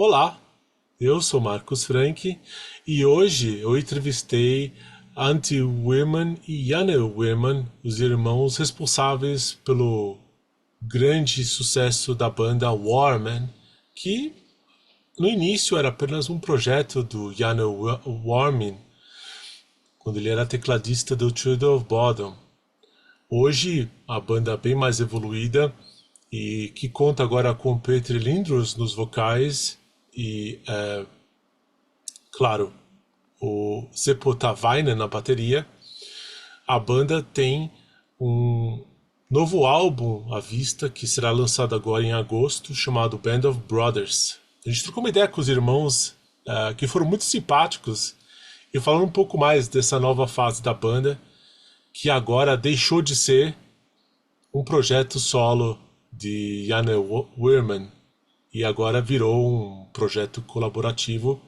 Olá, eu sou Marcos Frank e hoje eu entrevistei Antti Wirman e Janne Wirman, os irmãos responsáveis pelo grande sucesso da banda Warmen, que no início era apenas um projeto do Janne Wirman, quando ele era tecladista do Children of Bodom. Hoje a banda é bem mais evoluída e que conta agora com Petri Lindroos nos vocais e, claro, o Seppo Tarvainen na bateria. A banda tem um novo álbum à vista que será lançado agora em agosto, chamado Band of Brothers. A gente trocou uma ideia com os irmãos que foram muito simpáticos e falando um pouco mais dessa nova fase da banda, que agora deixou de ser um projeto solo de Janne Wirman e agora virou um projeto colaborativo,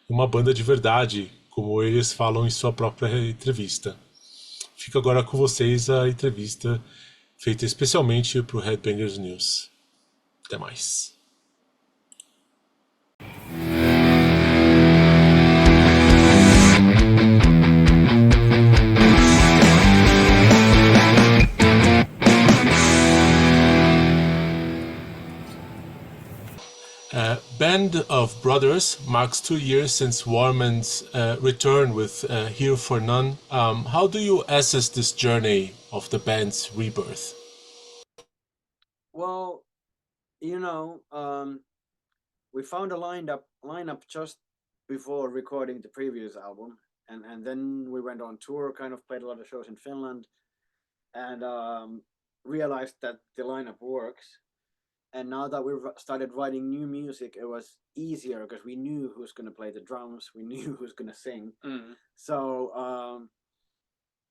uma banda de verdade, como eles falam em sua própria entrevista. Fica agora com vocês a entrevista feita especialmente para o Headbangers News. Até mais. Band of Brothers marks 2 years since Warman's return with Here for None. How do you assess this journey of the band's rebirth? Well, we found a lineup just before recording the previous album, and then we went on tour, kind of played a lot of shows in Finland, and realized that the lineup works. And now that we've started writing new music, it was easier because we knew who's going to play the drums, we knew who's going to sing. So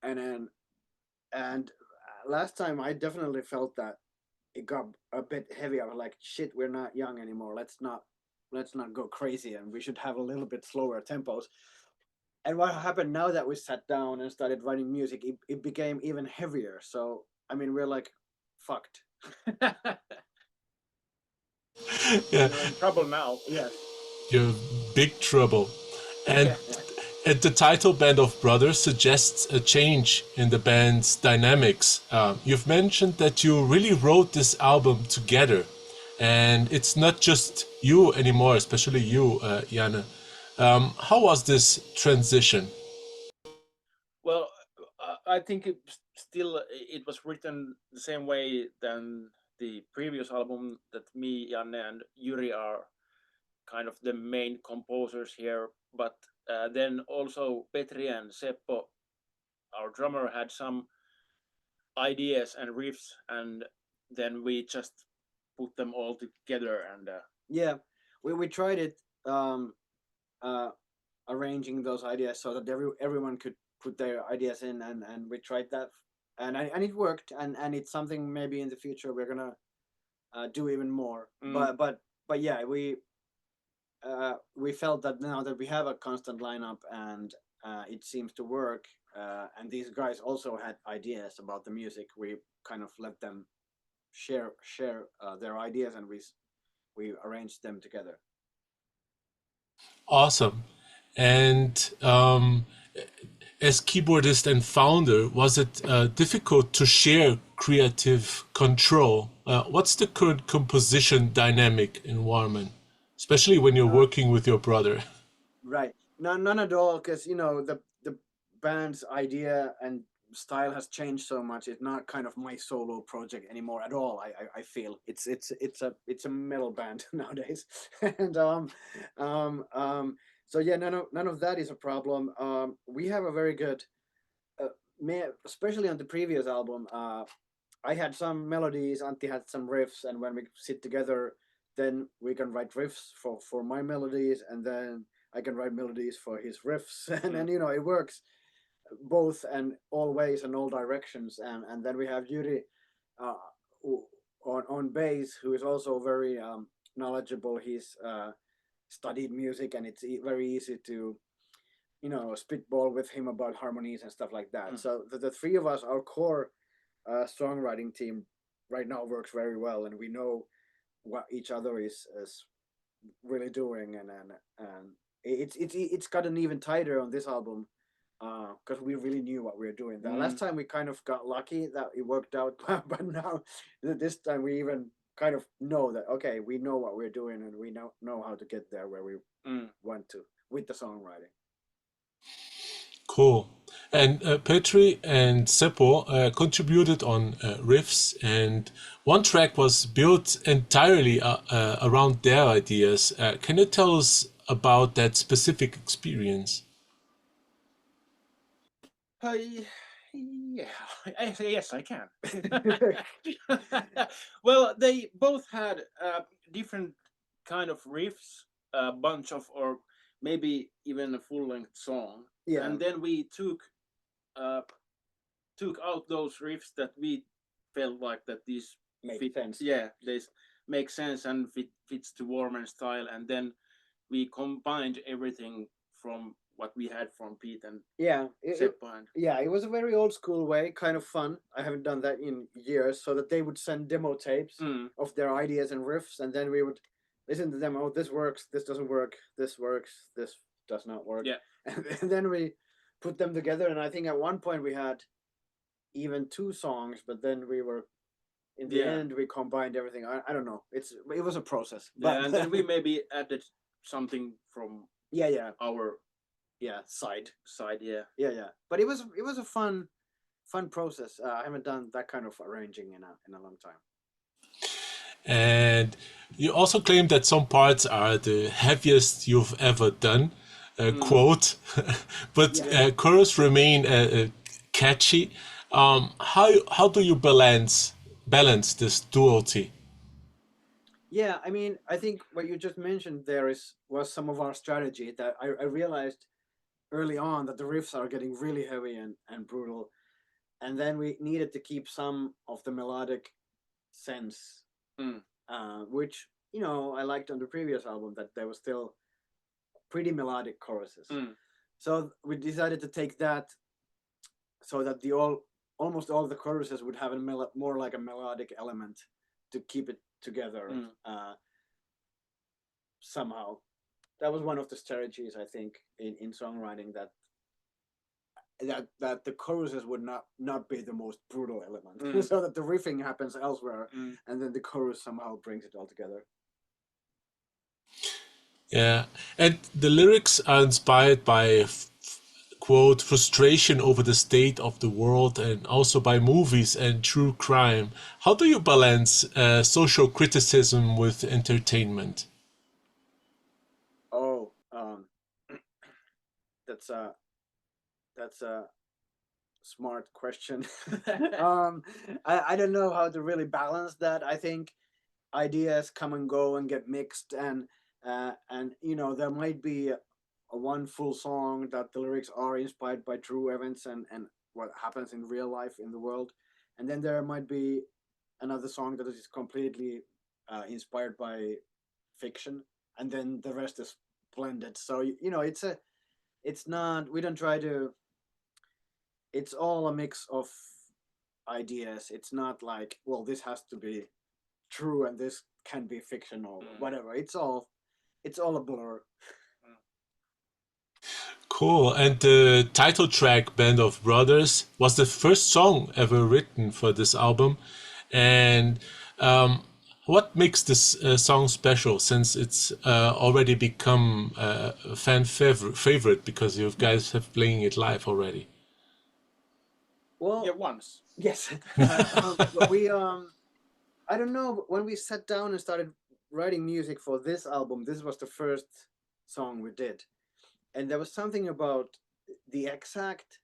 and last time I definitely felt that it got a bit heavy. I was like, shit, we're not young anymore. Let's not go crazy, and we should have a little bit slower tempos. And what happened now that we sat down and started writing music, it became even heavier. So I mean, we're like fucked. Yeah, You're in trouble now. Yes. you're big trouble. And the title Band of Brothers suggests a change in the band's dynamics. You've mentioned that you really wrote this album together, and it's not just you anymore, especially you, Janne. How was this transition? Well, I think it was written the same way than the previous album, that me, Janne, and Yuri are kind of the main composers here. But then also Petri and Seppo, our drummer, had some ideas and riffs, and then we just put them all together. And Yeah, we tried it, arranging those ideas so that everyone could put their ideas in, and we tried that, and it worked, and it's something maybe in the future we're gonna do even more. But yeah, we felt that now that we have a constant lineup and it seems to work, and these guys also had ideas about the music, we kind of let them share their ideas, and we arranged them together. Awesome. And as keyboardist and founder, was it difficult to share creative control? What's the current composition dynamic in Warman, especially when you're working with your brother? Right. None at all, because the band's idea and style has changed so much. It's not kind of my solo project anymore at all. I feel it's a metal band nowadays, and so yeah, none of that is a problem. We have a very good, especially on the previous album. I had some melodies, Antti had some riffs, and when we sit together, then we can write riffs for my melodies, and then I can write melodies for his riffs, and then it works both and all ways and all directions. And then we have Yuri on bass, who is also very knowledgeable. He's studied music, and it's very easy to spitball with him about harmonies and stuff like that. So the three of us, our core songwriting team right now works very well, and we know what each other is really doing, and it's gotten even tighter on this album because we really knew what we were doing. The last time we kind of got lucky that it worked out, but now this time we even kind of know that okay, we know what we're doing and we know how to get there where we want to with the songwriting. Cool. And Petri and Seppo contributed on riffs, and one track was built entirely around their ideas. Can you tell us about that specific experience? Yeah, yes, I can. Well, they both had different kind of riffs, a bunch of, or maybe even a full-length song. Yeah. And then we took out those riffs that we felt like that these Make sense. Yeah, this makes sense and fits to Warman style, and then we combined everything from what we had from Pete and Seppo. It was a very old school way, kind of fun. I haven't done that in years, so that they would send demo tapes of their ideas and riffs, and then we would listen to them. Oh, this works, this doesn't work, this works, this does not work. Yeah. And then we put them together, and I think at one point we had even 2 songs, but then we were in the end we combined everything. I don't know. It was a process. But and then we maybe added something from our side. Yeah. But it was a fun process. I haven't done that kind of arranging in a long time. And you also claim that some parts are the heaviest you've ever done, quote, but chorus remain catchy. How do you balance this duality? Yeah, I mean, I think what you just mentioned there was some of our strategy that I realized early on that the riffs are getting really heavy and brutal, and then we needed to keep some of the melodic sense, which I liked on the previous album, that there was still pretty melodic choruses. So we decided to take that so that almost all the choruses would have more like a melodic element to keep it together somehow. That was one of the strategies, I think, in songwriting, that the choruses would not be the most brutal element, so that the riffing happens elsewhere, and then the chorus somehow brings it all together. Yeah, and the lyrics are inspired by quote, frustration over the state of the world, and also by movies and true crime. How do you balance social criticism with entertainment? Oh, that's a smart question. I don't know how to really balance that. I think ideas come and go and get mixed, and there might be a one full song that the lyrics are inspired by true events and what happens in real life in the world, and then there might be another song that is completely inspired by fiction, and then the rest is blended. So it's not, we don't try to, it's all a mix of ideas. It's not like, well, this has to be true and this can be fiction or whatever. It's all a blur. Cool. And the title track, Band of Brothers, was the first song ever written for this album. And what makes this song special, since it's already become a fan favorite because you guys have playing it live already? Well, yeah, once. Yes. I don't know, but when we sat down and started writing music for this album, this was the first song we did. And there was something about the exact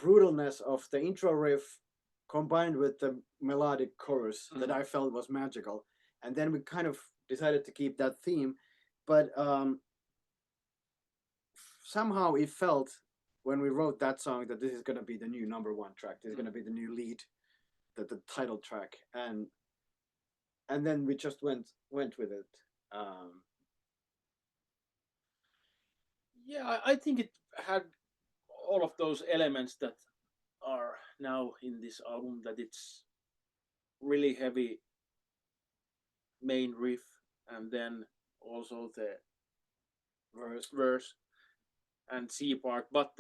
brutalness of the intro riff combined with the melodic chorus that I felt was magical. And then we kind of decided to keep that theme. But somehow it felt, when we wrote that song, that this is going to be the new #1 track. This is going to be the new lead, the title track. And then we just went with it. Yeah, I think it had all of those elements that are now in this album, that it's really heavy main riff, and then also the verse. and C part, but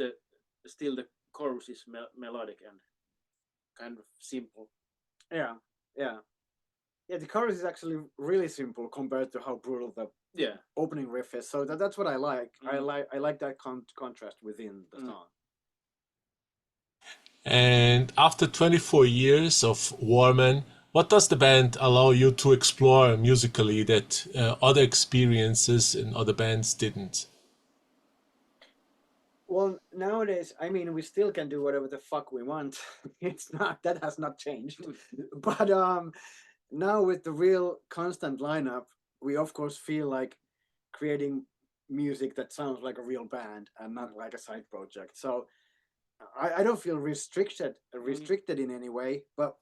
still the chorus is melodic and kind of simple. Yeah. The chorus is actually really simple compared to how brutal the opening riff is. So that's what I like. I like that contrast within the song. And after 24 years of Warman, what does the band allow you to explore musically that other experiences in other bands didn't? Well, nowadays, I mean, we still can do whatever the fuck we want. That has not changed. But now with the real constant lineup, we of course feel like creating music that sounds like a real band and not like a side project. So I don't feel restricted in any way, but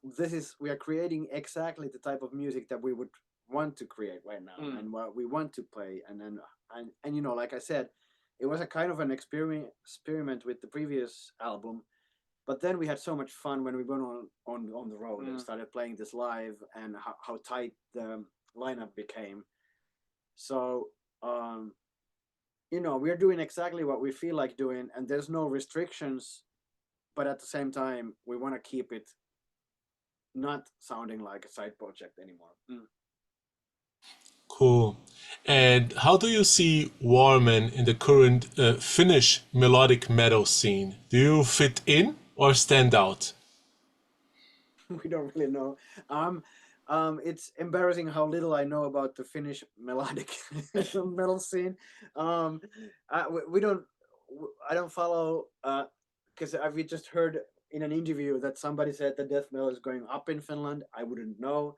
we are creating exactly the type of music that we would want to create right now and what we want to play. And you know, like I said, it was a kind of an experiment with the previous album, but then we had so much fun when we went on the road and started playing this live, and how tight the lineup became. So you know, we're doing exactly what we feel like doing, and there's no restrictions, but at the same time we want to keep it not sounding like a side project anymore. Cool. And how do you see Warman in the current Finnish melodic metal scene? Do you fit in or stand out? We don't really know. It's embarrassing how little I know about the Finnish melodic metal scene. I don't follow, because we just heard in an interview that somebody said that death metal is going up in Finland. I wouldn't know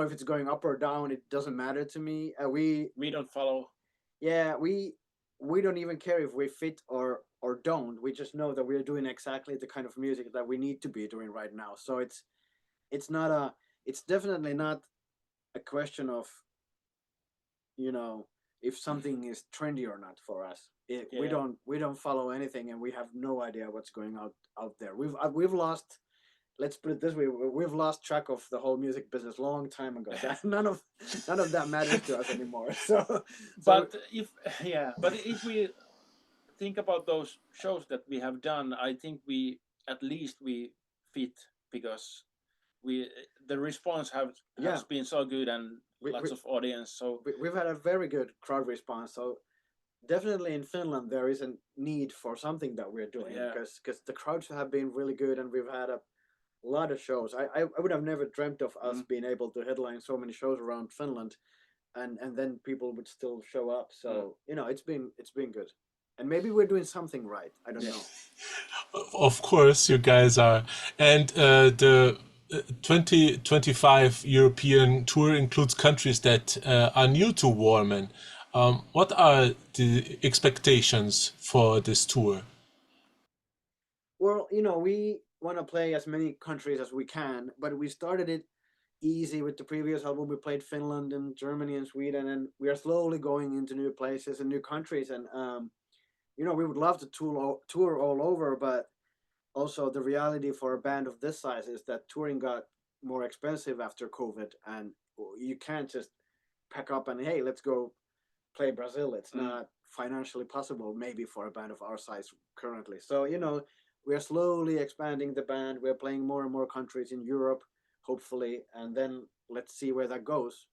if it's going up or down. It doesn't matter to me. We don't follow. Yeah, we don't even care if we fit or don't. We just know that we're doing exactly the kind of music that we need to be doing right now. So it's definitely not a question of, you know, if something is trendy or not for us. We don't follow anything, and we have no idea what's going out there. We've lost, let's put it this way, we've lost track of the whole music business long time ago. None of that matters to us anymore. But if we think about those shows that we have done, I think we fit, because the response has been so good, and lots of audience. So we've had a very good crowd response. So definitely in Finland there is a need for something that we're doing, because the crowds have been really good, and we've had a lot of shows. I would have never dreamt of us being able to headline so many shows around Finland, and then people would still show up. So you know, it's been good, and maybe we're doing something right. I don't know. Of course, you guys are. And the 2025 European tour includes countries that are new to Warman. What are the expectations for this tour? Well, you know, we want to play as many countries as we can, but we started it easy with the previous album. We played Finland and Germany and Sweden, and we are slowly going into new places and new countries. And you know, we would love to tour all over, but also the reality for a band of this size is that touring got more expensive after COVID, and you can't just pack up and, hey, let's go play Brazil. It's not financially possible, maybe, for a band of our size currently. So, you know, we're slowly expanding the band. We're playing more and more countries in Europe, hopefully, and then let's see where that goes.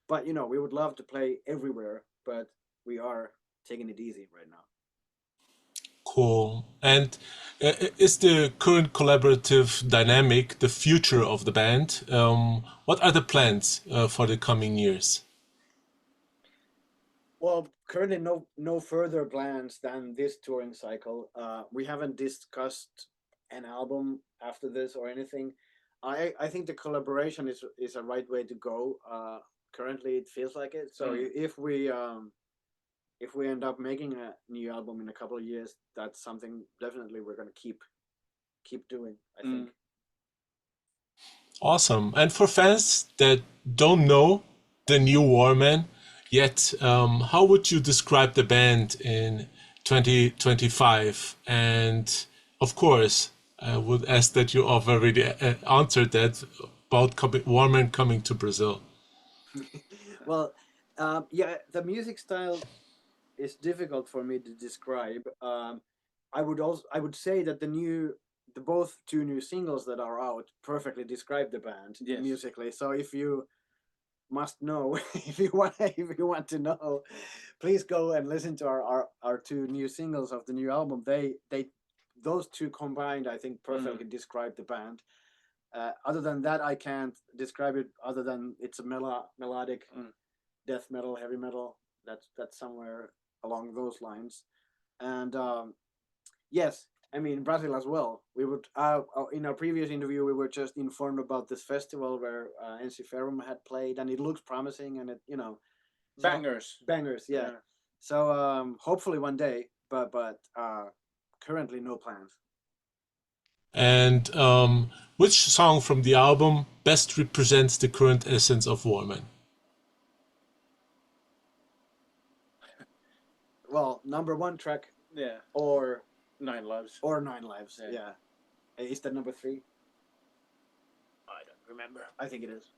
But, you know, we would love to play everywhere, but we are taking it easy right now. Cool. And is the current collaborative dynamic the future of the band? What are the plans for the coming years? Well, currently no further plans than this touring cycle. We haven't discussed an album after this or anything. I think the collaboration is a right way to go. Currently, it feels like it. So if we end up making a new album in a couple of years, that's something definitely we're going to keep doing, I think. Awesome. And for fans that don't know the new Warman yet, how would you describe the band in 2025? And of course, I would ask that you have already answered that about Warman coming to Brazil. Well, Yeah, the music style is difficult for me to describe. I would say that the both two new singles that are out perfectly describe the band Yes. musically. So if you must know, if you want to know, please go and listen to our two new singles of the new album. Those two combined, I think, perfectly describe the band. Other than that, I can't describe it. Other than it's a melodic death metal, heavy metal. That's somewhere along those lines. And yes, I mean Brazil as well. We would in our previous interview we were just informed about this festival where NC Ferrum had played, and it looks promising, and it Bangers. Bangers, yeah. So hopefully one day, but currently no plans. And which song from the album best represents the current essence of Warman? Well, number one track, Yeah. or Nine Lives. Nine Lives, yeah. Is that number 3? I don't remember. I think it is.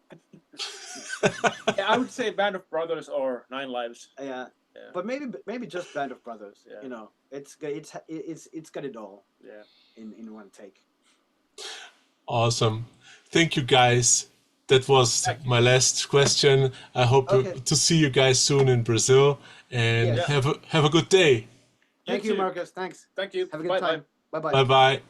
Yeah, I would say Band of Brothers or Nine Lives. Yeah. Yeah. But maybe just Band of Brothers. Yeah. You know, it's got it all. Yeah. In one take. Awesome. Thank you, guys. That was my last question. I hope to see you guys soon in Brazil, and have a good day. Thank you, Marcus. Thanks. Thank you. Have a good time. Bye bye. Bye bye.